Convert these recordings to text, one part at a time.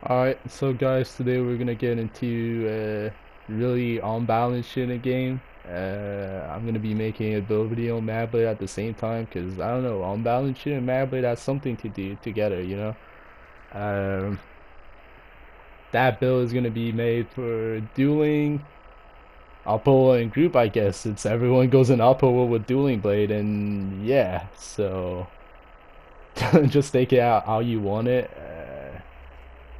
Alright, so guys, today we're gonna get into really unbalanced shit in the game. I'm gonna be making a build video on Magblade at the same time, because I don't know, unbalanced shit and Magblade has something to do together, you know? Um, that build is gonna be made for dueling, upper and group, I guess, since everyone goes in upper with dueling blade, and yeah, so just take it out how you want it.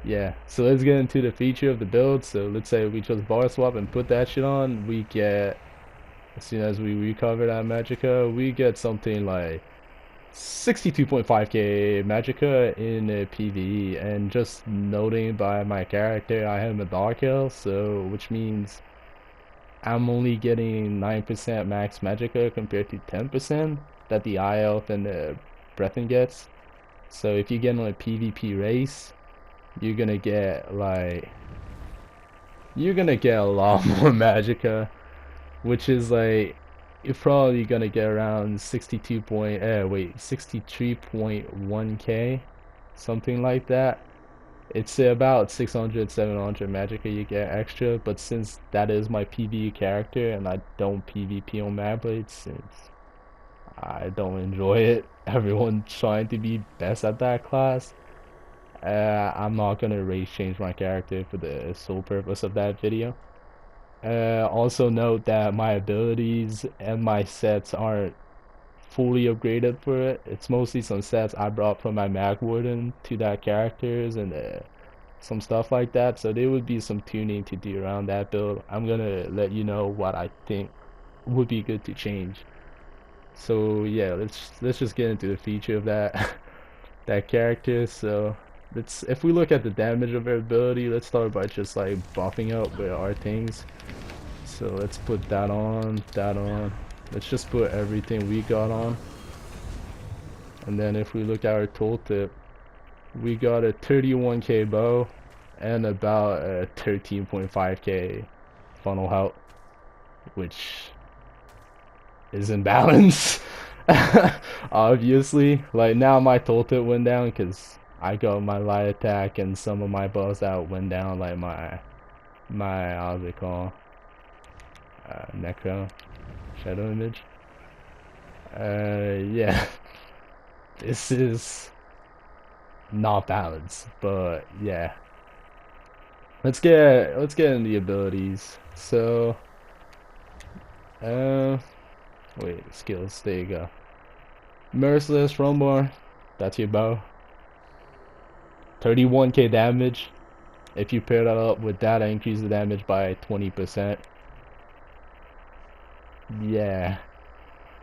Yeah, so let's get into the feature of the build. So let's say we just bar swap and put that shit on. We get, as soon as we recover that Magica, we get something like 62.5k Magica in a PvE. And just noting by my character, I am a Dark Elf, so which means I'm only getting 9% max Magica compared to 10% that the Eye Elf and the Breathen gets. So if you get on a PvP race, you're gonna get like you're gonna get a lot more Magica, which is like you're probably gonna get around 63.1k, something like that. It's about 600, 700 Magica you get extra, but since that is my PvE character and I don't PvP on Magblade since I don't enjoy it, everyone's trying to be best at that class. I'm not gonna race change my character for the sole purpose of that video. Also note that my abilities and my sets aren't fully upgraded for it. It's mostly some sets I brought from my Mag Warden to that characters and some stuff like that. So there would be some tuning to do around that build. I'm gonna let you know what I think would be good to change. So yeah, let's just get into the feature of that that character. So let's if we look at the damage of her ability, let's start by just like buffing up with our things. So let's put that on, that on. Let's just put everything we got on. And then if we look at our tooltip, we got a 31k bow and about a 13.5k funnel health, which is in balance. Obviously, like now my tooltip went down because I got my light attack and some of my bows that went down, like my how's it called? Necro shadow image. Yeah, this is not balanced, but yeah. Let's get in the abilities. So, uh, wait, skills. There you go. Merciless Rumbar. That's your bow. 31k damage. If you pair that up with that, I increase the damage by 20%. Yeah,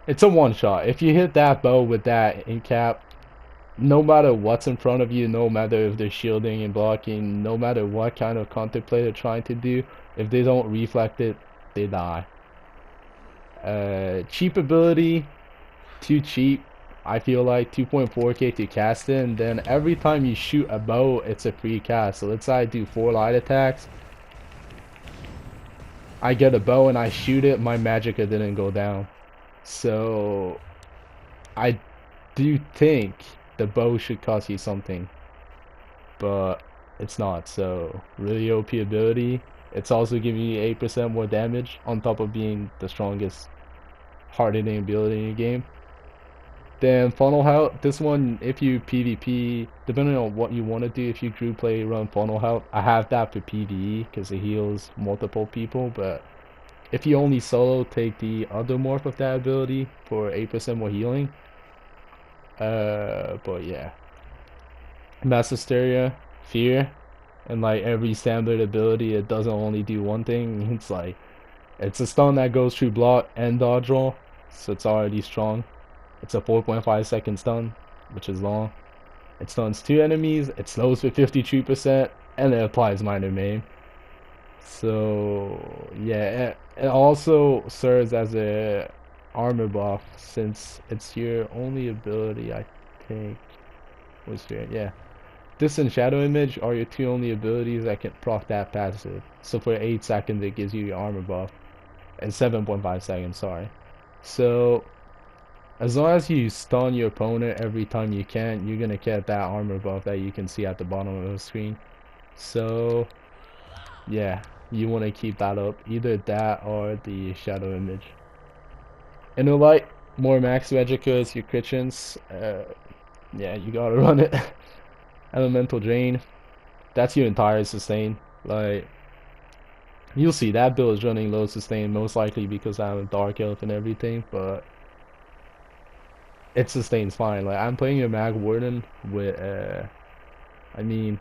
it's a one shot. If you hit that bow with that in cap, no matter what's in front of you, no matter if they're shielding and blocking, no matter what kind of contemplate they're trying to do, if they don't reflect it, they die. Cheap ability, too cheap. I feel like 2.4k to cast it, and then every time you shoot a bow, it's a free cast. So let's say I do 4 light attacks. I get a bow and I shoot it, my magicka didn't go down. So I do think the bow should cost you something, but it's not. So really OP ability. It's also giving you 8% more damage on top of being the strongest hard hitting ability in the game. Then funnel health. This one, if you PvP, depending on what you want to do, if you group play run funnel health, I have that for PvE because it heals multiple people. But if you only solo, take the other morph of that ability for 8% more healing. But yeah, Mass Hysteria, Fear, and like every standard ability, it doesn't only do one thing. It's like it's a stun that goes through block and dodge roll, so it's already strong. It's a 4.5-second stun, which is long. It stuns 2 enemies, it slows for 53%, and it applies minor maim. So yeah, it also serves as a armor buff since it's your only ability, I think. Was here, yeah. This and Shadow Image are your two only abilities that can proc that passive. So for 8 seconds it gives you your armor buff. And 7.5 seconds, sorry. So as long as you stun your opponent every time you can, you're gonna get that armor buff that you can see at the bottom of the screen. So yeah, you want to keep that up, either that or the shadow image. Inner light, more max magic is your crit chance. Yeah, you gotta run it. Elemental drain, that's your entire sustain. Like, you'll see that build is running low sustain most likely because I'm a dark elf and everything, but it sustains fine. Like, I'm playing a mag warden with I mean,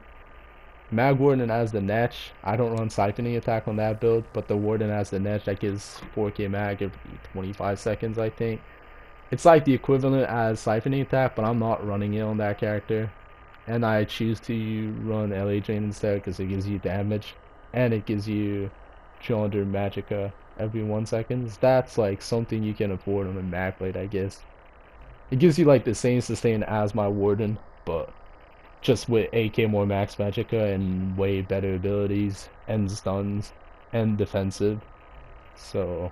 mag warden as the netch. I don't run siphoning attack on that build, but the warden as the netch that gives 4k mag every 25 seconds, I think. It's like the equivalent as siphoning attack, but I'm not running it on that character. And I choose to run LA Drain instead because it gives you damage and it gives you 200 magicka every 1 second. That's like something you can afford on a Magblade, I guess. It gives you like the same sustain as my Warden, but just with 8k more max magicka and way better abilities and stuns and defensive. So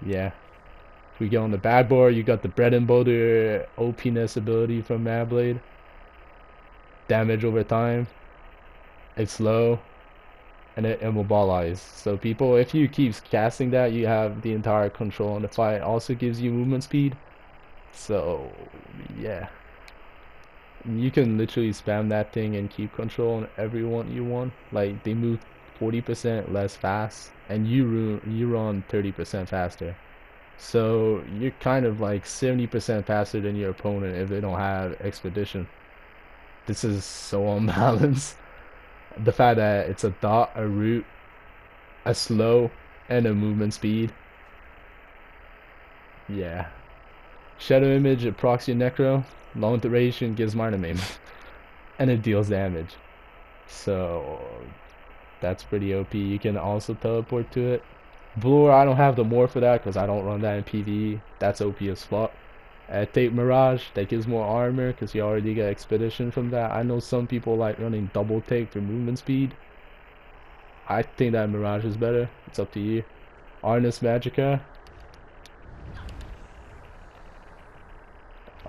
yeah. If we get on the bad board, you got the bread and butter OP-ness ability from Magblade. Damage over time, it's low, and it immobilizes. So people, if you keep casting that, you have the entire control on the fight. Also gives you movement speed. So yeah, you can literally spam that thing and keep control on everyone you want. Like, they move 40% less fast, and you run 30% faster. So you're kind of like 70% faster than your opponent if they don't have expedition. This is so unbalanced. The fact that it's a dot, a root, a slow, and a movement speed. Yeah. Shadow image, a proxy necro, long duration, gives minor maim, and it deals damage. So that's pretty OP. You can also teleport to it. Blur, I don't have the more for that because I don't run that in PvE. That's OP as fuck. Tape Mirage, that gives more armor because you already get expedition from that. I know some people like running double tape for movement speed. I think that Mirage is better. It's up to you. Arnis Magica.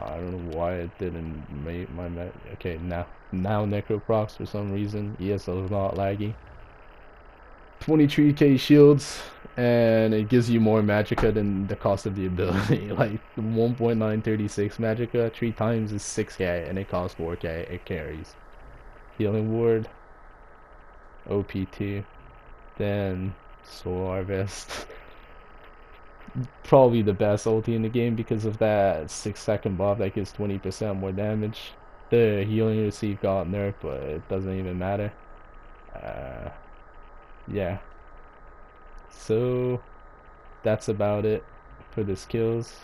I don't know why it didn't make my okay, now Necroprocs for some reason. ESO is not laggy. 23k shields, and it gives you more magicka than the cost of the ability. Like 1.936 magicka, 3 times is 6k, and it costs 4k. It carries. Healing ward, OP2, then Solar Vest. Probably the best ulti in the game because of that 6-second buff that gives 20% more damage. The healing receive got nerfed, but it doesn't even matter. Yeah. So that's about it for the skills.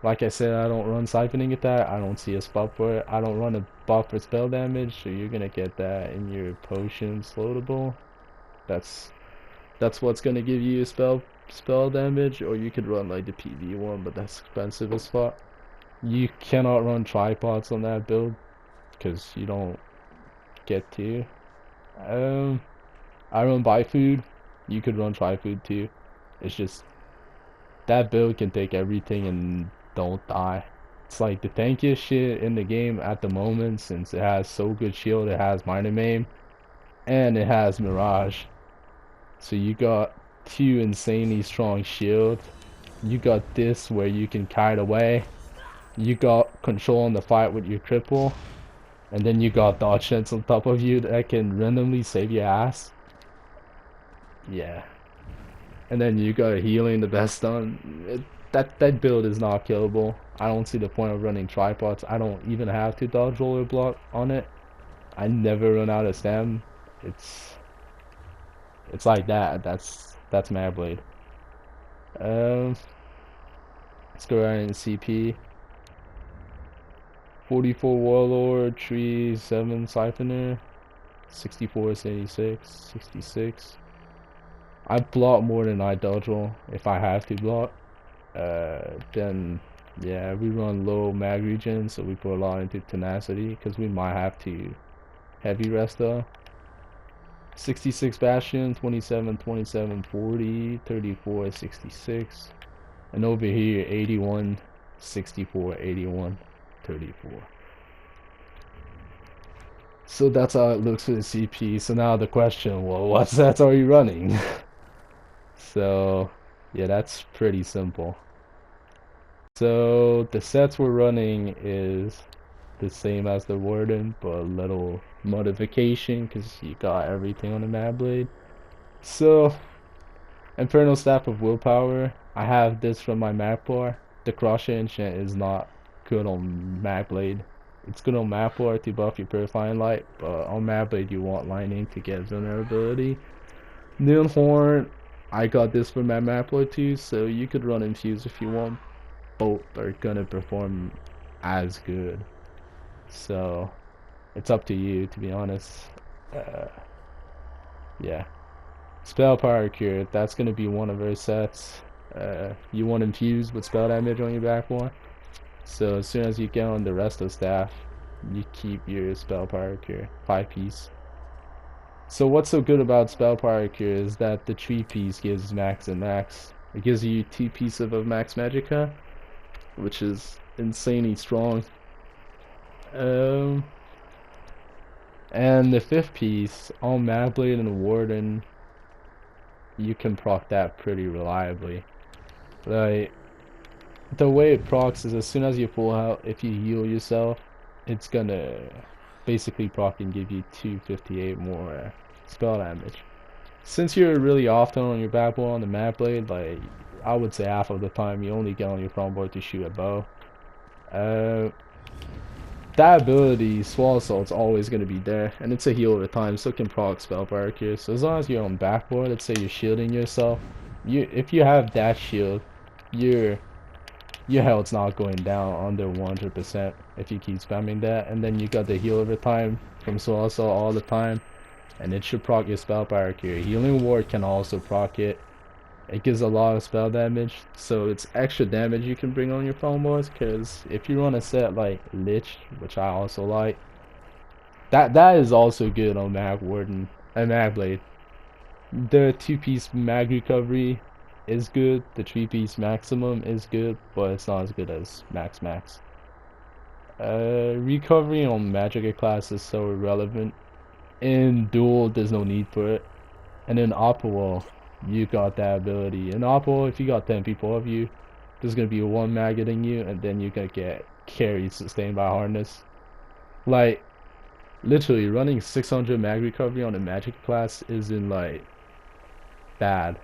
Like I said, I don't run siphoning attack. I don't see a spot for it. I don't run a buff for spell damage, so you're gonna get that in your potion sloatable. That's what's gonna give you a spell damage, or you could run like the PV one, but that's expensive as fuck. You cannot run tripods on that build because you don't get to. I run buy food. You could run try food too. It's just that build can take everything and don't die. It's like the tankiest shit in the game at the moment since it has so good shield, it has minor maim, and it has Mirage. So you got 2 insanely strong shields. You got this where you can kite away. You got control on the fight with your cripple. And then you got dodge chance on top of you that can randomly save your ass. Yeah. And then you got healing, the best stun. That build is not killable. I don't see the point of running tripods. I don't even have to dodge roller block on it. I never run out of stam. It's like that. That's Magblade. Let's go around and CP. 44 Warlord, 7 Siphoner, 64 86, 66. I block more than I dodge roll if I have to block. Then yeah, we run low mag regen, so we put a lot into tenacity because we might have to heavy rest though. 66 Bastion, 27 27 40, 34 66, and over here 81 64 81 34. So that's how it looks for the CP. So now the question, well, what sets are you running? So yeah, that's pretty simple. So the sets we're running is the same as the Warden, but a little modification because you got everything on the Magblade. So Infernal Staff of Willpower, I have this from my Magplar. The Crochet enchant is not good on Magblade. It's good on Magplar to buff your Purifying Light, but on Magblade you want Lightning to get vulnerability. Neon Horn, I got this from my Magplar too, so you could run Infuse if you want. Both are gonna perform as good. So it's up to you, to be honest. Uh, yeah. Spell Power Cure, that's gonna be one of her sets. You want Infuse with spell damage on your back one. So as soon as you get on the rest of staff, you keep your Spell Power Cure, 5-piece. So what's so good about Spell Power Cure is that the 3-piece gives max and max. It gives you 2 pieces of max magicka, which is insanely strong. And the 5th piece on Magblade and Warden, you can proc that pretty reliably. Like, the way it procs is as soon as you full out, if you heal yourself, it's gonna basically proc and give you 258 more spell damage. Since you're really often on your back wall on the Magblade, like, I would say half of the time you only get on your front board to shoot a bow. That ability, Swallow Assault's always going to be there, and it's a heal over time, so it can proc Spell Power Cure. So as long as you're on backboard, let's say you're shielding yourself, if you have that shield, your health's not going down under 100% if you keep spamming that, and then you got the heal over time from Swallow Assault all the time, and it should proc your Spell Power Cure. Healing Ward can also proc it. It gives a lot of spell damage, so it's extra damage you can bring on your phone boys, because if you run a set like Lich, which I also like, that is also good on Mag Warden and Magblade. The 2-piece mag recovery is good, the 3-piece maximum is good, but it's not as good as max. Recovery on Magic class is so irrelevant. In Duel, there's no need for it. And in Opal, you got that ability. In Opal, if you got 10 people of you, there's gonna be one mag hitting you, and then you're gonna get carried sustained by hardness. Like, literally, running 600 mag recovery on a magic class isn't, like, bad.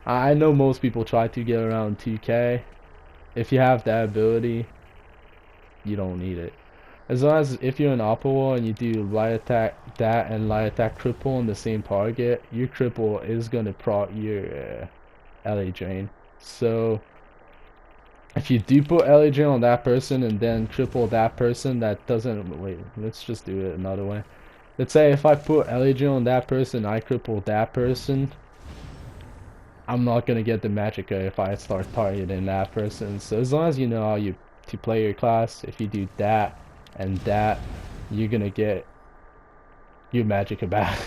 I know most people try to get around 2k. If you have that ability, you don't need it. As long as if you're an Opal and you do light attack that and light attack cripple on the same target, your cripple is gonna proc your LA drain. So if you do put LA drain on that person and then cripple that person, that doesn't wait. Let's just do it another way. Let's say if I put LA drain on that person, I cripple that person. I'm not gonna get the magicka if I start targeting that person. So as long as you know how you to play your class, if you do that and that, you're gonna get your magicka back.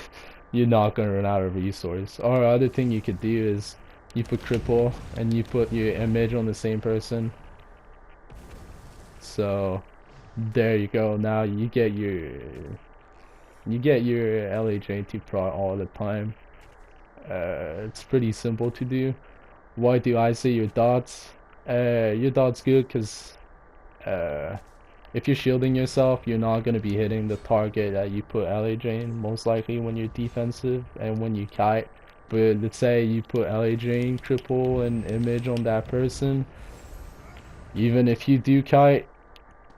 You're not gonna run out of resource. Or other thing you could do is you put cripple and you put your image on the same person. So there you go. Now you get your LA drain to pro all the time. It's pretty simple to do. Why do I say your dots? Your dots good because if you're shielding yourself, you're not going to be hitting the target that you put LA drain most likely when you're defensive and when you kite. But let's say you put LA drain, cripple, and image on that person. Even if you do kite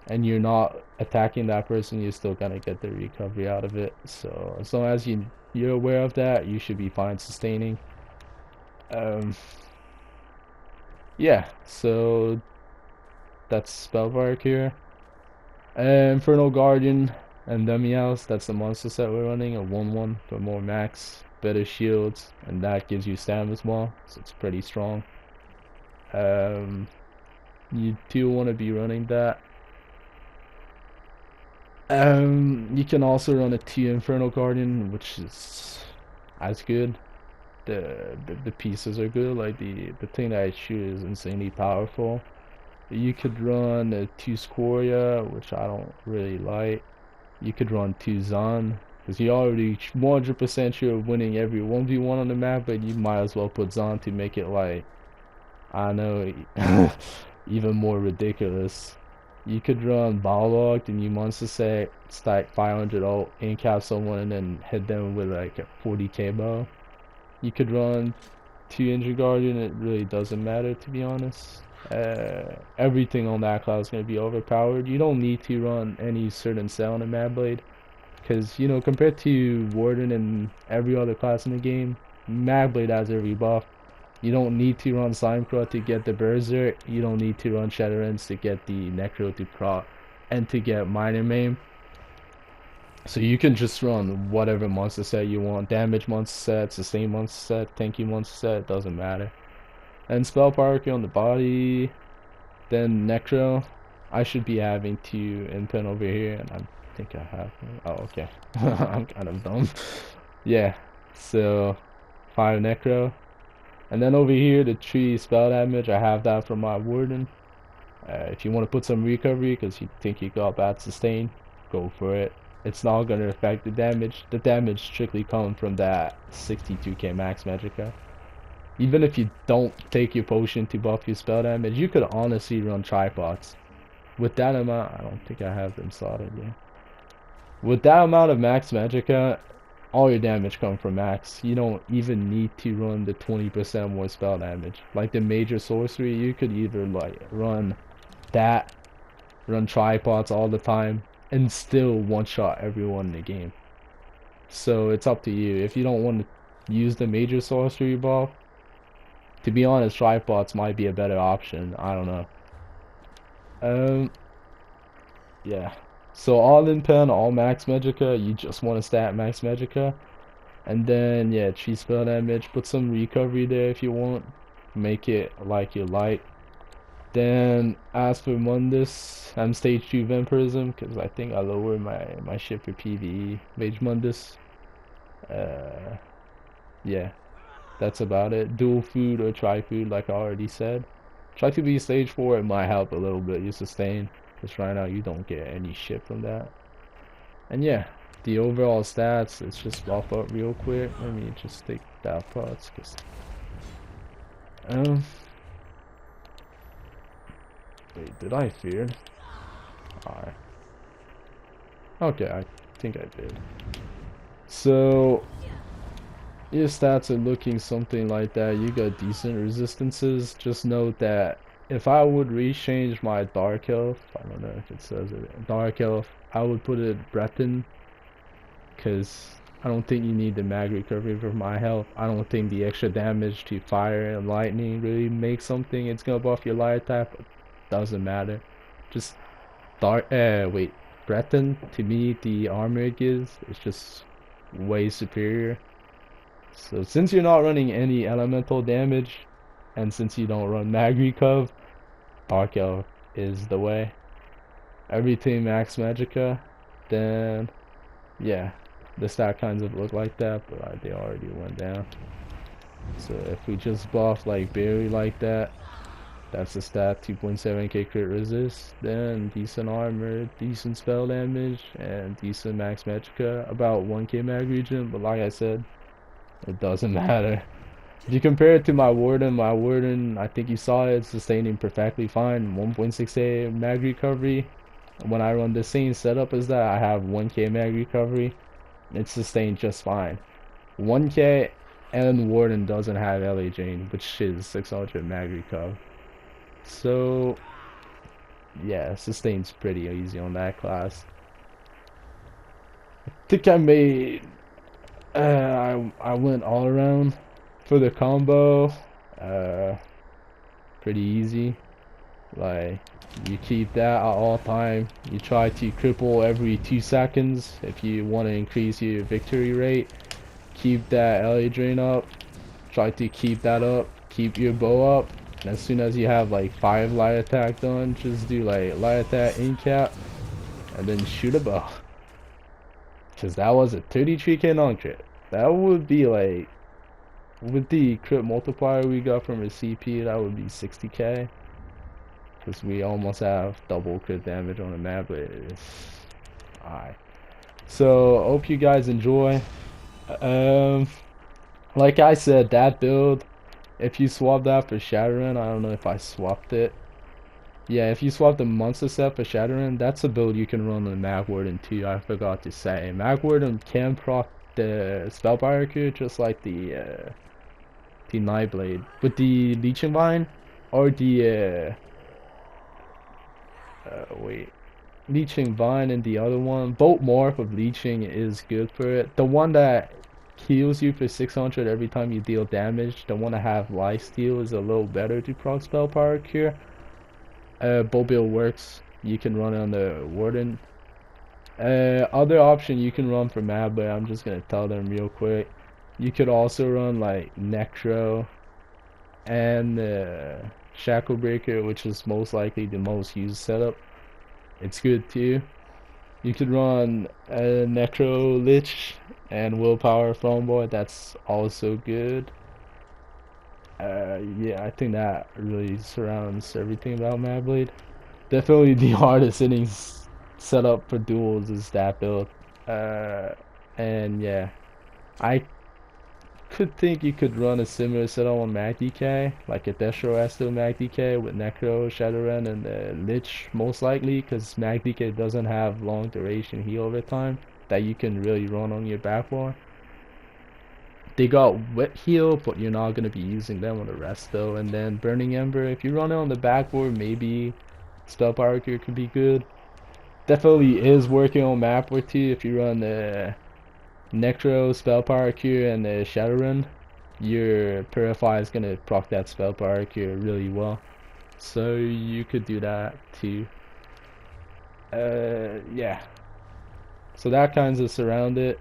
and you're not attacking that person, you're still gonna get the recovery out of it. So as long as you're aware of that, you should be fine sustaining. Yeah, so that's Spellbark here. Infernal Guardian and Demials, that's the monster set we're running, a 1-1 for more max, better shields, and that gives you stam as well, so it's pretty strong. You do want to be running that. You can also run a 2 Infernal Guardian, which is as good. The pieces are good, like the thing that I shoot is insanely powerful. You could run a 2 Scoria, which I don't really like. You could run 2 Zon, because you already 100% sure of winning every 1v1 on the map, but you might as well put Zon to make it like, I know, even more ridiculous. You could run ball locked and you monster set, stack 500 ult, in-cap someone, and then hit them with like a 40k bow. You could run 2 Injury Guardian, it really doesn't matter, to be honest. Everything on that class is going to be overpowered. You don't need to run any certain cell in a Magblade, because, you know, compared to Warden and every other class in the game, Magblade has every buff. You don't need to run Slimecraw to get the Berserk. You don't need to run Shatterends to get the Necro to proc and to get Minor Maim. So you can just run whatever monster set you want. Damage monster set, sustain monster set, tanky monster set, doesn't matter. And spell priority on the body. Then Necro. I should be having 2 impen over here, and I think I have. Oh, okay. I'm kind of dumb. Yeah. So 5 Necro. And then over here, the 3 spell damage, I have that from my Warden. If you want to put some recovery because you think you got bad sustain, go for it. It's not going to affect the damage. The damage strictly comes from that 62k max magicka. Even if you don't take your potion to buff your spell damage, you could honestly run tripods. With that amount, I don't think I have them slotted yet. With that amount of max magicka, all your damage comes from max. You don't even need to run the 20% more spell damage. Like the major sorcery, you could either like run that, run tripods all the time, and still one-shot everyone in the game. So it's up to you. If you don't want to use the major sorcery buff, to be honest, tripods might be a better option. I don't know. Yeah. So all in pen, all max magicka, you just want to stat max magicka. And then, yeah, 3 spell damage, put some recovery there if you want. Make it like you like. Then, as for Mundus, I'm stage 2 Vampirism, because I think I lowered my shit for PvE. Mage Mundus. Yeah, that's about it. Dual food or tri food, like I already said. Try to be stage 4, it might help a little bit. You sustain. Because right now you don't get any shit from that. And yeah, the overall stats, let's just buff up real quick. Let me just take that parts, cause wait, did I fear? Alright. Okay, I think I did. So your stats are looking something like that. You got decent resistances. Just note that if I would rechange my Dark Health, I don't know if it says it, Dark Health, I would put it Breton, because I don't think you need the mag recovery for my health. I don't think the extra damage to fire and lightning really makes something. It's gonna buff your light attack, but doesn't matter. Just Breton, to me, the armor it gives is just way superior. So since you're not running any elemental damage, and since you don't run mag recov, Dark Elf is the way. Everything max magicka, then yeah, the stat kinds of look like that, but they already went down. So if we just buff like barely like that, that's the stat, 2.7k crit resist, then decent armor, decent spell damage, and decent max magicka, about 1k mag regen, but like I said, it doesn't matter. If you compare it to my Warden, I think you saw it, it's sustaining perfectly fine, 1.6k mag recovery. When I run the same setup as that, I have 1k mag recovery. It's sustained just fine. 1k, and Warden doesn't have LA Jane, which is 600 mag recover. So, yeah, sustains pretty easy on that class. I think I made, I went all around for the combo, pretty easy. Like, you keep that at all time. You try to cripple every 2 seconds if you want to increase your victory rate. Keep that LA drain up. Try to keep that up. Keep your bow up. And as soon as you have like 5 light attack done, just do like light attack in cap and then shoot a bow. Cause that was a 33k non-crit. That would be like, with the crit multiplier we got from our CP, that would be 60k. Because we almost have double crit damage on the map, but it's alright. So hope you guys enjoy. Um, like I said, that build, if you swap that for Shadowrun, I don't know if I swapped it. Yeah, if you swap the monster set for Shadowrun, that's a build you can run on Magwarden too. I forgot to say. Magwarden can proc the Spellfire Cure just like the Nightblade. With the Leeching Vine or the wait. Leeching Vine and the other one, both morph of Leeching is good for it. The one that heals you for 600 every time you deal damage, the one that have lifesteal is a little better to proc spell power cure. Bow build works. You can run it on the Warden. Other option you can run for Mad, but I'm just gonna tell them real quick. You could also run like Necro and Shackle Breaker, which is most likely the most used setup. It's good too. You could run Necro Lich and Willpower Thornboy. That's also good. Yeah, I think that really surrounds everything about Magblade. Definitely the hardest hitting setup for duels is that build. Uh, and yeah, I could think you could run a similar setup on MagDK, like a Destro Astro MagDK with Necro, Shadowrun, and Lich most likely, because MagDK doesn't have long duration heal over time that you can really run on your backboard. They got wet heal, but you're not gonna be using them on the rest though. And then Burning Ember, if you run it on the backboard, maybe Spell Power Cure could be good. Definitely is working on map work too. If you run the Necro, Spell Power Cure, and the Shadowrun, your Purify is gonna proc that Spell Power Cure really well. So you could do that too. Yeah. So that kinds of surround it.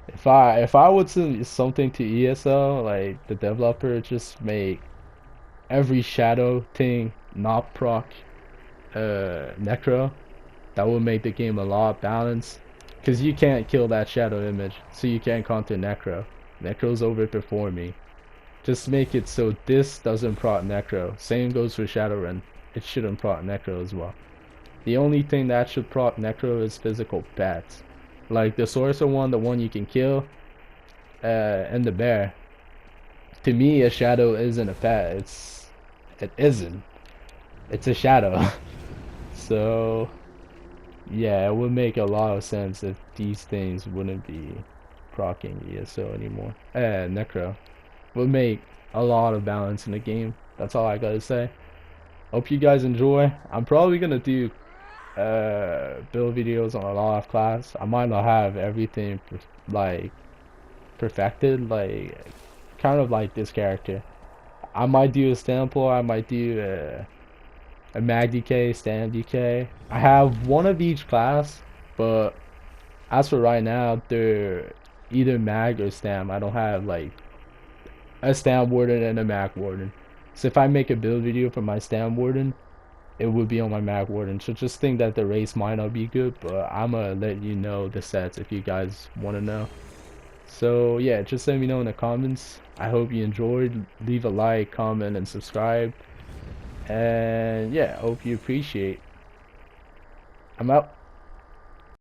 If I would send something to ESO, like the developer just make every shadow thing not proc Necro, that would make the game a lot balanced. Cause you can't kill that shadow image, so you can't counter Necro. Necro's overperforming. Just make it so this doesn't proc Necro. Same goes for Shadowrun. It shouldn't proc Necro as well. The only thing that should proc Necro is physical pets. Like the Sorcerer one, the one you can kill, and the bear. To me, a shadow isn't a pet. It isn't. It's a shadow. So yeah, it would make a lot of sense if these things wouldn't be proccing ESO anymore. Necro would make a lot of balance in the game. That's all I gotta say. Hope you guys enjoy. I'm probably gonna do build videos on a lot of class. I might not have everything like perfected, like kind of like this character. I might do a Stample, I might do a Mag DK, Stam DK. I have one of each class, but as for right now, they're either Mag or Stam. I don't have like a Stam Warden and a Mag Warden. So if I make a build video for my Stam Warden, it would be on my Mag Warden. So just think that the race might not be good, but I'm gonna let you know the sets if you guys want to know. So yeah, just let me know in the comments. I hope you enjoyed. Leave a like, comment, and subscribe. And yeah, hope you appreciate. I'm out.